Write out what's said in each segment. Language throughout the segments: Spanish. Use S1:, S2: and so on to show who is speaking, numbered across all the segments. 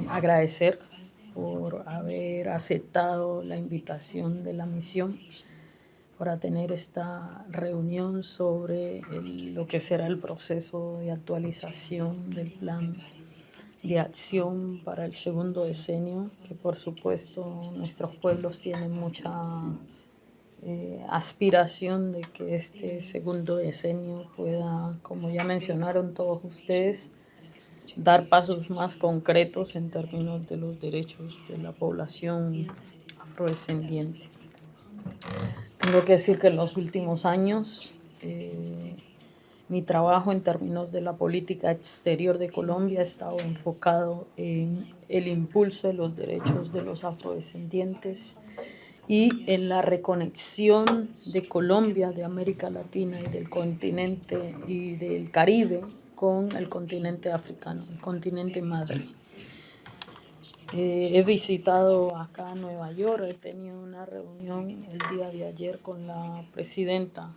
S1: agradecer por haber aceptado la invitación de la misión para tener esta reunión sobre lo que será el proceso de actualización del plan de acción para el segundo decenio, que por supuesto nuestros pueblos tienen mucha aspiración de que este segundo decenio pueda, como ya mencionaron todos ustedes, dar pasos más concretos en términos de los derechos de la población afrodescendiente. Tengo que decir que en los últimos años mi trabajo en términos de la política exterior de Colombia ha estado enfocado en el impulso de los derechos de los afrodescendientes y en la reconexión de Colombia, de América Latina y del continente y del Caribe con el continente africano, el continente madre. He visitado acá Nueva York, he tenido una reunión el día de ayer con la presidenta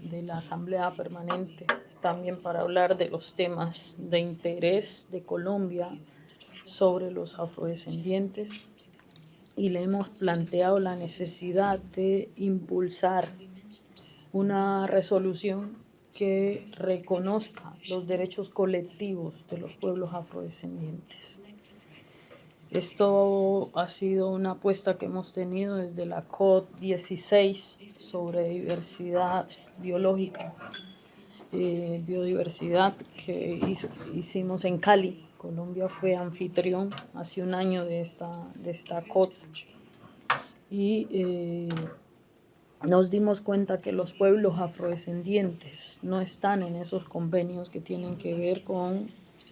S1: de la Asamblea Permanente, también para hablar de los temas de interés de Colombia sobre los afrodescendientes, y le hemos planteado la necesidad de impulsar una resolución que reconozca los derechos colectivos de los pueblos afrodescendientes. Esto ha sido una apuesta que hemos tenido desde la COP16 sobre diversidad biológica, biodiversidad que hicimos en Cali. Colombia fue anfitrión hace un año de esta COP y nos dimos cuenta que los pueblos afrodescendientes no están en esos convenios que tienen que ver con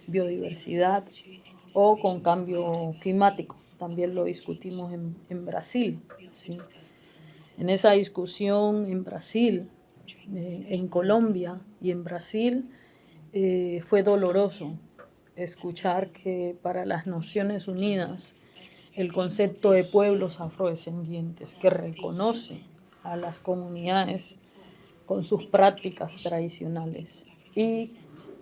S1: biodiversidad o con cambio climático. También lo discutimos en Brasil, ¿sí? En esa discusión en Brasil, en Colombia y en Brasil, fue doloroso escuchar que para las Naciones Unidas el concepto de pueblos afrodescendientes, que reconoce a las comunidades con sus prácticas tradicionales y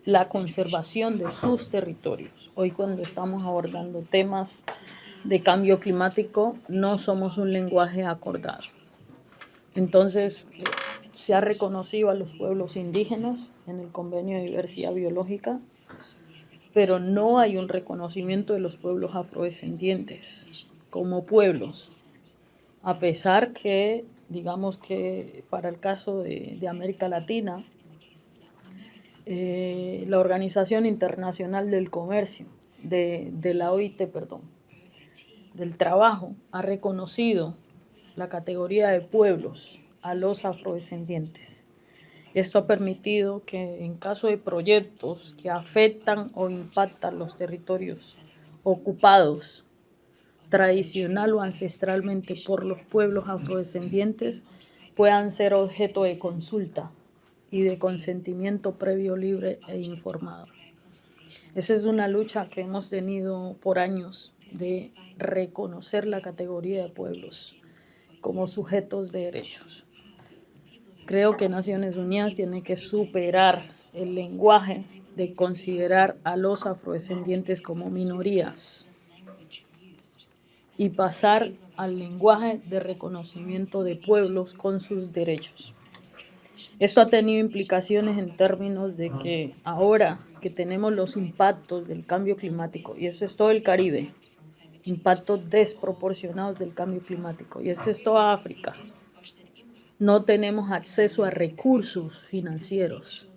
S1: la conservación de sus territorios. Hoy, cuando estamos abordando temas de cambio climático, no somos un lenguaje acordado. Entonces, se ha reconocido a los pueblos indígenas en el Convenio de Diversidad Biológica, pero no hay un reconocimiento de los pueblos afrodescendientes como pueblos, a pesar que, digamos que para el caso de América Latina, la Organización Internacional del Comercio, de la OIT, del Trabajo, ha reconocido la categoría de pueblos a los afrodescendientes. Esto ha permitido que en caso de proyectos que afectan o impactan los territorios ocupados tradicional o ancestralmente por los pueblos afrodescendientes puedan ser objeto de consulta y de consentimiento previo, libre e informado. Esa es una lucha que hemos tenido por años, de reconocer la categoría de pueblos como sujetos de derechos. Creo que Naciones Unidas tiene que superar el lenguaje de considerar a los afrodescendientes como minorías y pasar al lenguaje de reconocimiento de pueblos con sus derechos. Esto ha tenido implicaciones en términos de que ahora que tenemos los impactos del cambio climático, y eso es todo el Caribe, impactos desproporcionados del cambio climático, y esto es toda África, no tenemos acceso a recursos financieros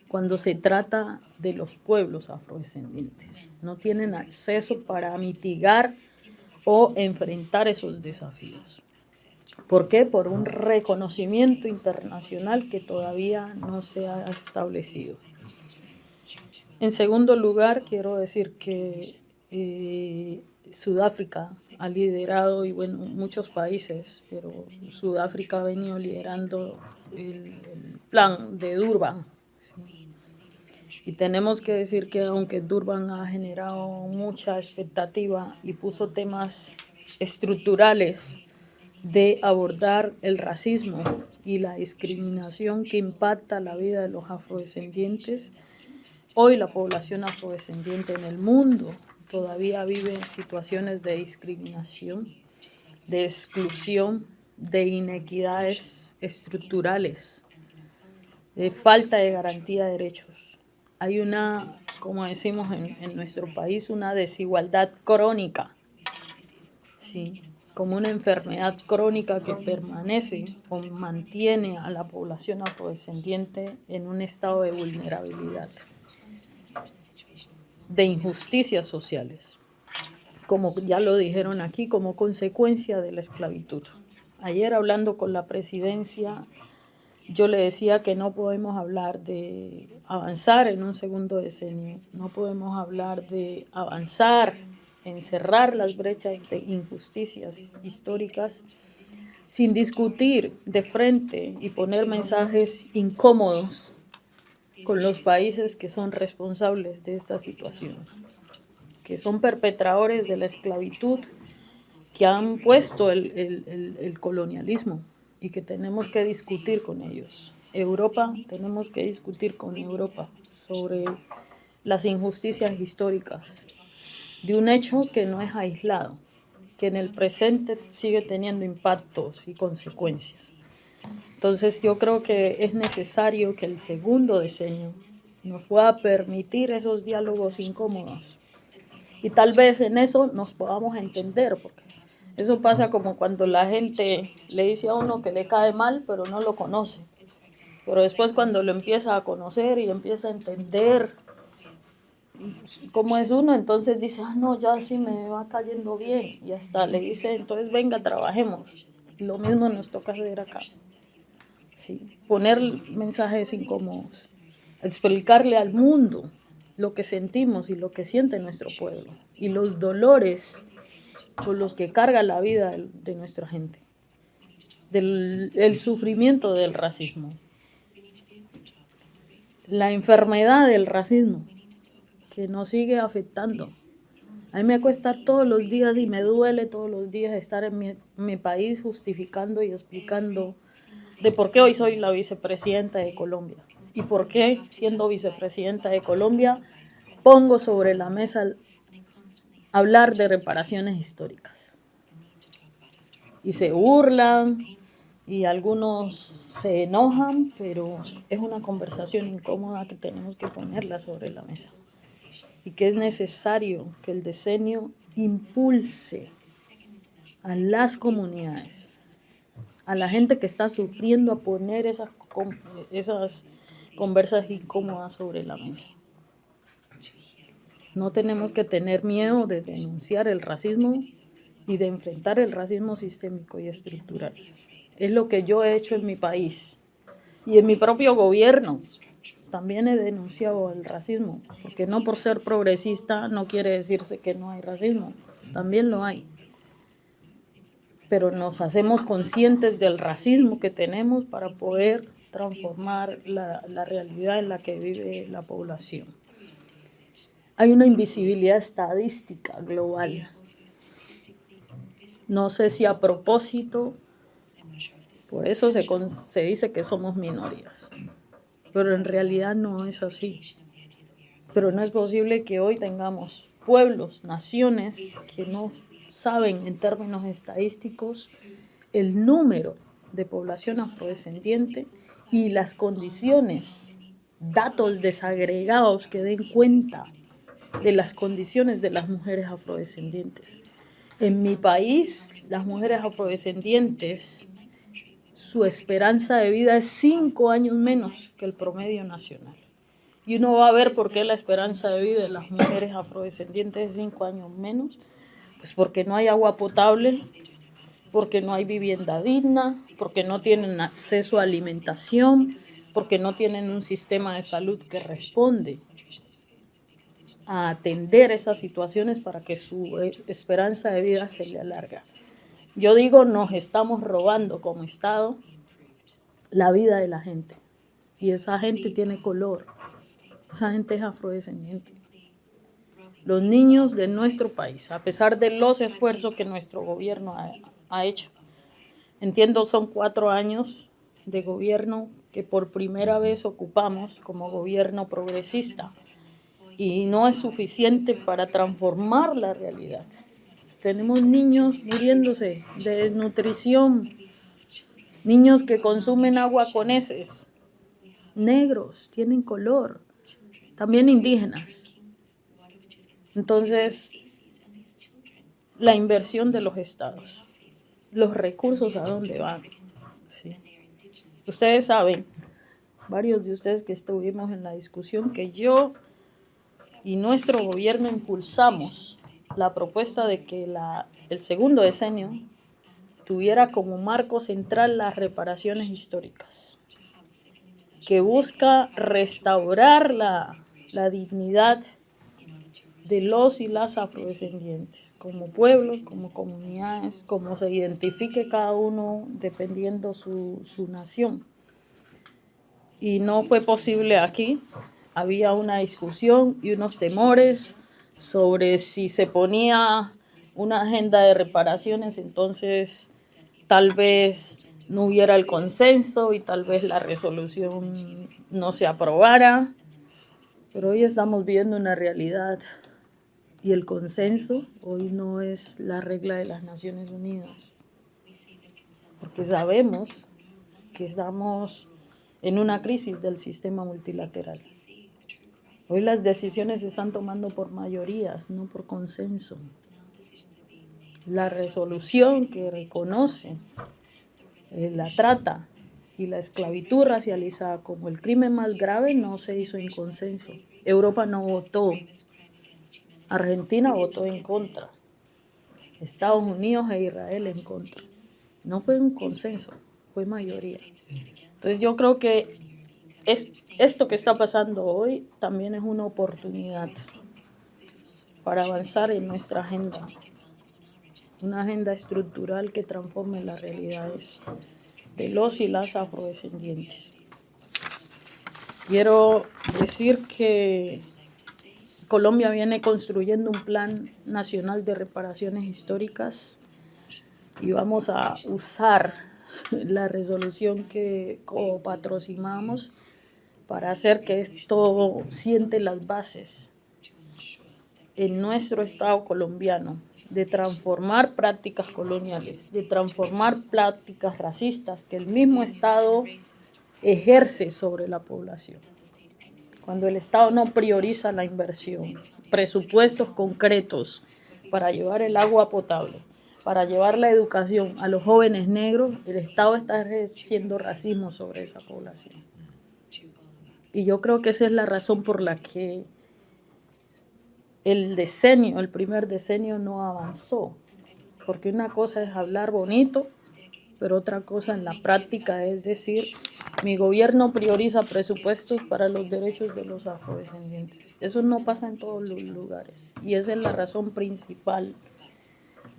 S1: cuando se trata de los pueblos afrodescendientes. No tienen acceso para mitigar o enfrentar esos desafíos. ¿Por qué? Por un reconocimiento internacional que todavía no se ha establecido. En segundo lugar, quiero decir que Sudáfrica ha liderado, y bueno, muchos países, pero Sudáfrica ha venido liderando el plan de Durban, ¿sí? Y tenemos que decir que aunque Durban ha generado mucha expectativa y puso temas estructurales de abordar el racismo y la discriminación que impacta la vida de los afrodescendientes, hoy la población afrodescendiente en el mundo todavía vive situaciones de discriminación, de exclusión, de inequidades estructurales, de falta de garantía de derechos. Hay una, como decimos en nuestro país, una desigualdad crónica, ¿sí? Como una enfermedad crónica que permanece o mantiene a la población afrodescendiente en un estado de vulnerabilidad, de injusticias sociales, como ya lo dijeron aquí, como consecuencia de la esclavitud. Ayer hablando con la presidencia, yo le decía que no podemos hablar de avanzar en un segundo decenio, no podemos hablar de avanzar en cerrar las brechas de injusticias históricas sin discutir de frente y poner mensajes incómodos con los países que son responsables de esta situación, que son perpetradores de la esclavitud, que han puesto el colonialismo y que tenemos que discutir con ellos. Europa, tenemos que discutir con Europa sobre las injusticias históricas de un hecho que no es aislado, que en el presente sigue teniendo impactos y consecuencias. Entonces yo creo que es necesario que el segundo decenio nos pueda permitir esos diálogos incómodos y tal vez en eso nos podamos entender, porque eso pasa como cuando la gente le dice a uno que le cae mal pero no lo conoce, pero después cuando lo empieza a conocer y empieza a entender cómo es uno, entonces dice, no, ya sí me va cayendo bien, y hasta le dice, entonces venga, trabajemos. Lo mismo nos toca hacer acá, ¿sí? Poner mensajes incómodos, explicarle al mundo lo que sentimos y lo que siente nuestro pueblo y los dolores con los que carga la vida de nuestra gente, el sufrimiento del racismo, la enfermedad del racismo que nos sigue afectando. A mí me cuesta todos los días y me duele todos los días estar en mi país justificando y explicando de por qué hoy soy la vicepresidenta de Colombia y por qué, siendo vicepresidenta de Colombia, pongo sobre la mesa hablar de reparaciones históricas. Y se burlan y algunos se enojan, pero es una conversación incómoda que tenemos que ponerla sobre la mesa. Y que es necesario que el decenio impulse a las comunidades, a la gente que está sufriendo, a poner esas conversas incómodas sobre la mesa. No tenemos que tener miedo de denunciar el racismo y de enfrentar el racismo sistémico y estructural. Es lo que yo he hecho en mi país y en mi propio gobierno. También he denunciado el racismo, porque no por ser progresista no quiere decirse que no hay racismo, también lo hay. Pero nos hacemos conscientes del racismo que tenemos para poder transformar la realidad en la que vive la población. Hay una invisibilidad estadística global. No sé si a propósito, por eso se dice que somos minorías. Pero en realidad no es así. Pero no es posible que hoy tengamos pueblos, naciones que no saben en términos estadísticos el número de población afrodescendiente y las condiciones, datos desagregados que den cuenta de las condiciones de las mujeres afrodescendientes. En mi país, las mujeres afrodescendientes, su esperanza de vida es 5 años menos que el promedio nacional. Y uno va a ver por qué la esperanza de vida de las mujeres afrodescendientes es 5 años menos. Pues porque no hay agua potable, porque no hay vivienda digna, porque no tienen acceso a alimentación, porque no tienen un sistema de salud que responde a atender esas situaciones para que su esperanza de vida se le alargue. Yo digo, nos estamos robando como Estado la vida de la gente. Y esa gente tiene color. Esa gente es afrodescendiente. Los niños de nuestro país, a pesar de los esfuerzos que nuestro gobierno ha hecho, entiendo, son 4 años de gobierno que por primera vez ocupamos como gobierno progresista. y no es suficiente para transformar la realidad. Tenemos niños muriéndose de desnutrición, niños que consumen agua con heces, negros, tienen color, también indígenas. Entonces, la inversión de los estados, los recursos a dónde van. Sí. Ustedes saben, varios de ustedes que estuvimos en la discusión, que yo y nuestro gobierno impulsamos la propuesta de que el segundo decenio tuviera como marco central las reparaciones históricas, que busca restaurar la dignidad de los y las afrodescendientes, como pueblos, como comunidades, como se identifique cada uno dependiendo su nación. Y no fue posible aquí. Había una discusión y unos temores sobre si se ponía una agenda de reparaciones, entonces tal vez no hubiera el consenso y tal vez la resolución no se aprobara. Pero hoy estamos viendo una realidad y el consenso hoy no es la regla de las Naciones Unidas, porque sabemos que estamos en una crisis del sistema multilateral. Hoy las decisiones se están tomando por mayorías, no por consenso. La resolución que reconoce la trata y la esclavitud racializada como el crimen más grave no se hizo en consenso. Europa no votó. Argentina votó en contra. Estados Unidos e Israel en contra. No fue un consenso, fue mayoría. Entonces yo creo que esto que está pasando hoy también es una oportunidad para avanzar en nuestra agenda. Una agenda estructural que transforme las realidades de los y las afrodescendientes. Quiero decir que Colombia viene construyendo un plan nacional de reparaciones históricas y vamos a usar la resolución que copatrocinamos para hacer que esto siente las bases en nuestro Estado colombiano de transformar prácticas coloniales, de transformar prácticas racistas que el mismo Estado ejerce sobre la población. Cuando el Estado no prioriza la inversión, presupuestos concretos para llevar el agua potable, para llevar la educación a los jóvenes negros, el Estado está ejerciendo racismo sobre esa población. Y yo creo que esa es la razón por la que el primer decenio no avanzó. Porque una cosa es hablar bonito, pero otra cosa en la práctica es decir, mi gobierno prioriza presupuestos para los derechos de los afrodescendientes. Eso no pasa en todos los lugares. Y esa es la razón principal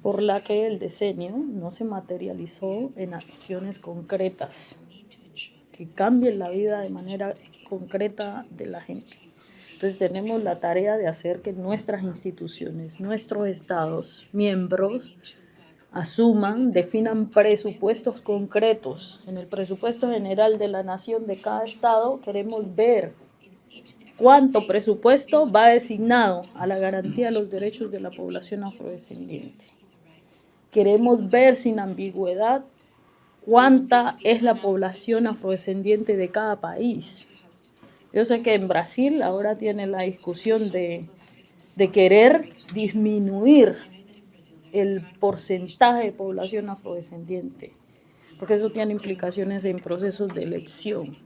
S1: por la que el decenio no se materializó en acciones concretas que cambien la vida de manera concreta de la gente. Entonces tenemos la tarea de hacer que nuestras instituciones, nuestros estados, miembros, asuman, definan presupuestos concretos. En el presupuesto general de la nación de cada estado queremos ver cuánto presupuesto va designado a la garantía de los derechos de la población afrodescendiente. Queremos ver sin ambigüedad cuánta es la población afrodescendiente de cada país. Yo sé que en Brasil ahora tiene la discusión de querer disminuir el porcentaje de población afrodescendiente, porque eso tiene implicaciones en procesos de elección.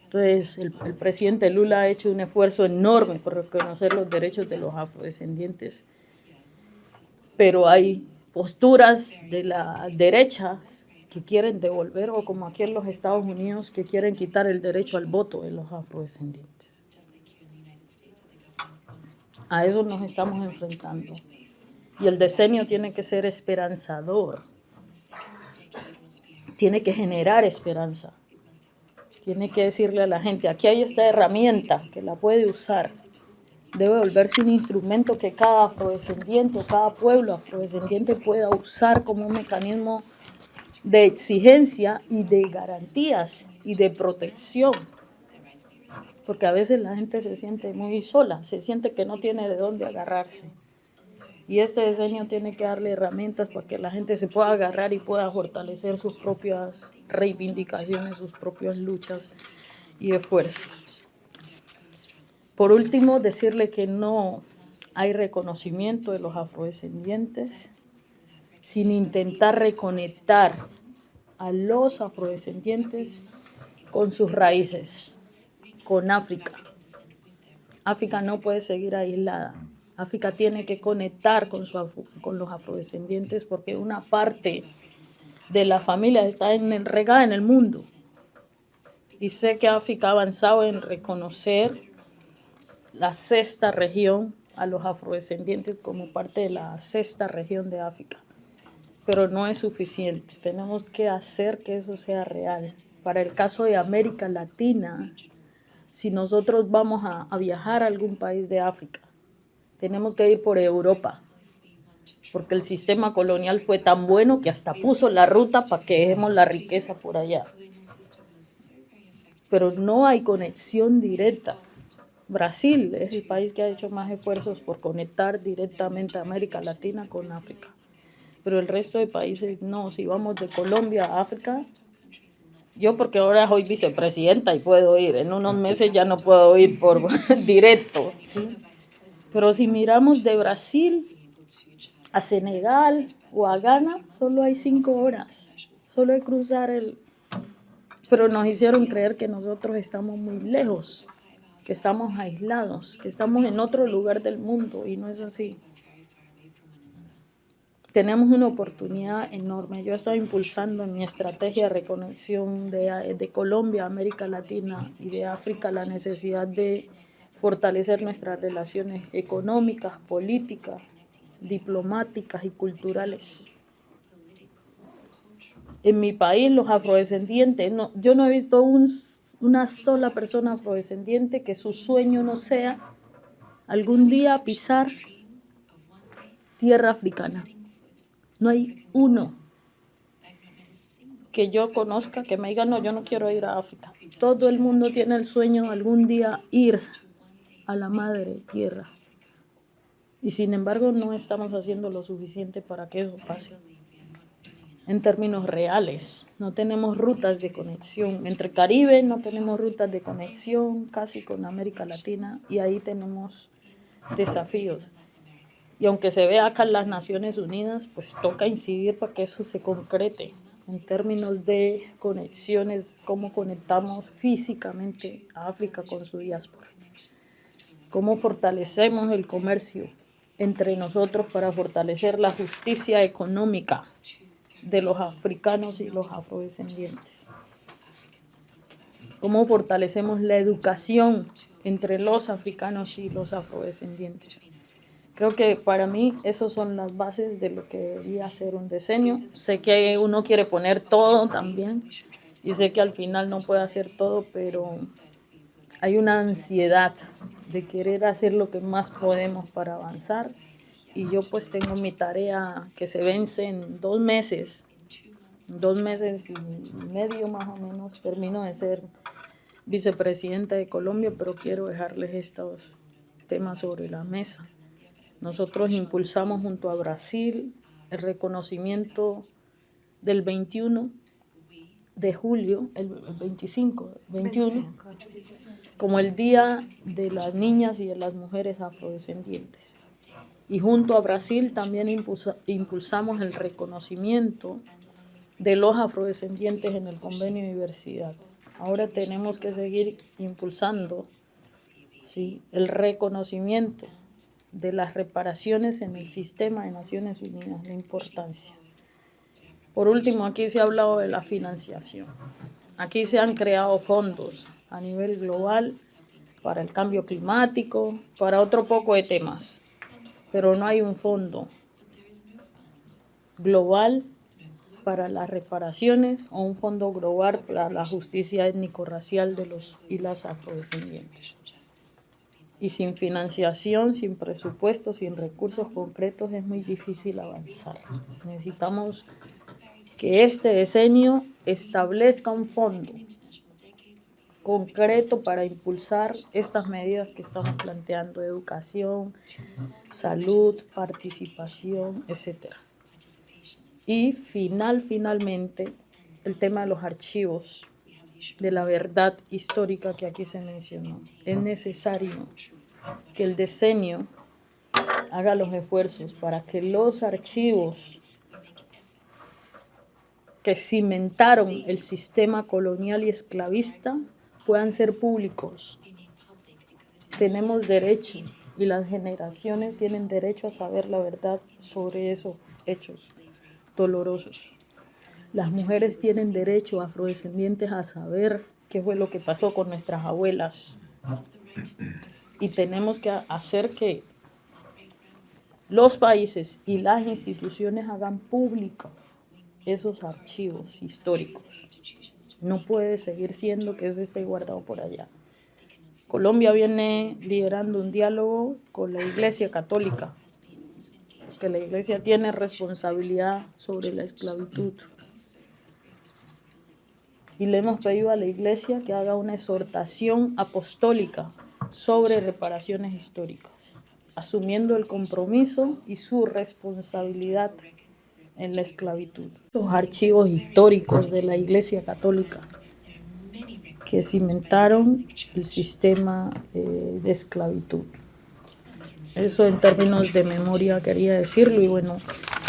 S1: Entonces, el presidente Lula ha hecho un esfuerzo enorme por reconocer los derechos de los afrodescendientes, pero hay posturas de la derecha que quieren devolver, o como aquí en los Estados Unidos, que quieren quitar el derecho al voto de los afrodescendientes. A eso nos estamos enfrentando. Y el decenio tiene que ser esperanzador, tiene que generar esperanza, tiene que decirle a la gente, aquí hay esta herramienta que la puede usar, debe volverse un instrumento que cada afrodescendiente, cada pueblo afrodescendiente pueda usar como un mecanismo de exigencia y de garantías y de protección porque a veces la gente se siente muy sola, se siente que no tiene de dónde agarrarse. Y este decenio tiene que darle herramientas para que la gente se pueda agarrar y pueda fortalecer sus propias reivindicaciones, sus propias luchas y esfuerzos. Por último, decirle que no hay reconocimiento de los afrodescendientes sin intentar reconectar a los afrodescendientes con sus raíces, con África. África no puede seguir aislada. África tiene que conectar con los afrodescendientes porque una parte de la familia está regada en el mundo. Y sé que África ha avanzado en reconocer la sexta región a los afrodescendientes como parte de la sexta región de África. Pero no es suficiente. Tenemos que hacer que eso sea real. Para el caso de América Latina, si nosotros vamos a viajar a algún país de África, tenemos que ir por Europa, porque el sistema colonial fue tan bueno que hasta puso la ruta para que dejemos la riqueza por allá. Pero no hay conexión directa. Brasil es el país que ha hecho más esfuerzos por conectar directamente a América Latina con África. Pero el resto de países no. Si vamos de Colombia a África, yo porque ahora soy vicepresidenta y puedo ir, en unos meses ya no puedo ir por directo, ¿sí? Pero si miramos de Brasil a Senegal o a Ghana, solo hay 5 horas. Solo hay cruzar Pero nos hicieron creer que nosotros estamos muy lejos, que estamos aislados, que estamos en otro lugar del mundo, y no es así. Tenemos una oportunidad enorme. Yo estoy impulsando en mi estrategia de reconexión de Colombia, América Latina y de África la necesidad de fortalecer nuestras relaciones económicas, políticas, diplomáticas y culturales. En mi país, los afrodescendientes, yo no he visto una sola persona afrodescendiente que su sueño no sea algún día pisar tierra africana. No hay uno que yo conozca que me diga, no, yo no quiero ir a África. Todo el mundo tiene el sueño algún día ir a la madre tierra. Y sin embargo no estamos haciendo lo suficiente para que eso pase. En términos reales, no tenemos rutas de conexión. Entre Caribe no tenemos rutas de conexión casi con América Latina, y ahí tenemos desafíos. Y aunque se vea acá en las Naciones Unidas, pues toca incidir para que eso se concrete en términos de conexiones, cómo conectamos físicamente a África con su diáspora, cómo fortalecemos el comercio entre nosotros para fortalecer la justicia económica de los africanos y los afrodescendientes, cómo fortalecemos la educación entre los africanos y los afrodescendientes. Creo que para mí esas son las bases de lo que debería ser un decenio. Sé que uno quiere poner todo también y sé que al final no puede hacer todo, pero hay una ansiedad de querer hacer lo que más podemos para avanzar, y yo pues tengo mi tarea que se vence en 2 meses. 2 meses y medio más o menos termino de ser vicepresidenta de Colombia, pero quiero dejarles estos temas sobre la mesa. Nosotros impulsamos junto a Brasil el reconocimiento del 21 de julio, el 21, como el Día de las Niñas y de las Mujeres Afrodescendientes. Y junto a Brasil también impulsamos el reconocimiento de los afrodescendientes en el convenio de diversidad. Ahora tenemos que seguir impulsando, ¿sí?, el reconocimiento de las reparaciones en el sistema de Naciones Unidas, la importancia. Por último, aquí se ha hablado de la financiación. Aquí se han creado fondos a nivel global para el cambio climático, para otro poco de temas, pero no hay un fondo global para las reparaciones o un fondo global para la justicia étnico-racial de los y las afrodescendientes. Y sin financiación, sin presupuesto, sin recursos concretos es muy difícil avanzar. Necesitamos que este decenio establezca un fondo concreto para impulsar estas medidas que estamos planteando: educación, salud, participación, etc. Y finalmente, el tema de los archivos, de la verdad histórica que aquí se mencionó. Es necesario que el decenio haga los esfuerzos para que los archivos que cimentaron el sistema colonial y esclavista puedan ser públicos. Tenemos derecho, y las generaciones tienen derecho a saber la verdad sobre esos hechos dolorosos. Las mujeres tienen derecho, afrodescendientes, a saber qué fue lo que pasó con nuestras abuelas. Y tenemos que hacer que los países y las instituciones hagan público esos archivos históricos. No puede seguir siendo que eso esté guardado por allá. Colombia viene liderando un diálogo con la Iglesia Católica, que la Iglesia tiene responsabilidad sobre la esclavitud. Y le hemos pedido a la Iglesia que haga una exhortación apostólica sobre reparaciones históricas, asumiendo el compromiso y su responsabilidad en la esclavitud. Los archivos históricos de la Iglesia Católica que cimentaron el sistema de esclavitud. Eso en términos de memoria quería decirlo, y bueno,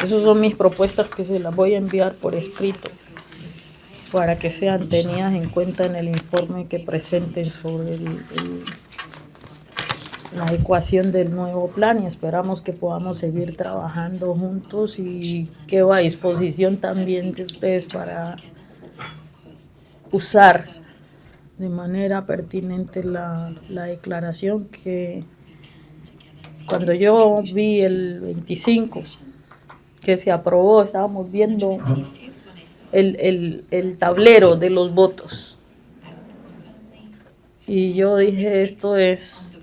S1: esas son mis propuestas que se las voy a enviar por escrito para que sean tenidas en cuenta en el informe que presenten sobre la ecuación del nuevo plan, y esperamos que podamos seguir trabajando juntos, y quedo a disposición también de ustedes para usar de manera pertinente la declaración que cuando yo vi el 25 que se aprobó, estábamos viendo el tablero de los votos. Y yo dije, esto es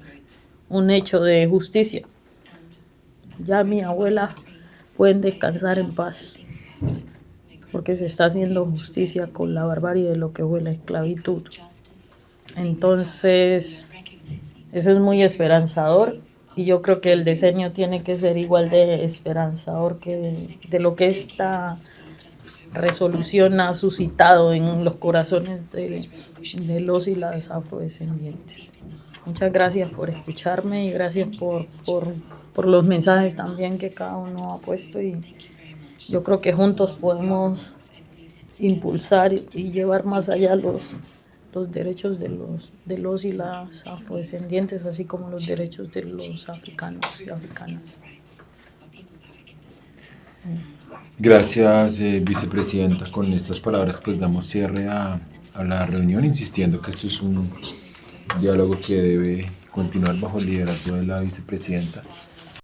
S1: un hecho de justicia. Ya mi abuela pueden descansar en paz, porque se está haciendo justicia con la barbarie de lo que fue la esclavitud. Entonces, eso es muy esperanzador, y yo creo que el diseño tiene que ser igual de esperanzador que de lo que esta resolución ha suscitado en los corazones de los y las afrodescendientes. Muchas gracias por escucharme, y gracias por los mensajes también que cada uno ha puesto, y yo creo que juntos podemos impulsar y llevar más allá los derechos de los y las afrodescendientes, así como los derechos de los africanos y africanas.
S2: Gracias, vicepresidenta. Con estas palabras pues damos cierre a la reunión, insistiendo que esto es un diálogo que debe continuar bajo el liderazgo de la vicepresidenta.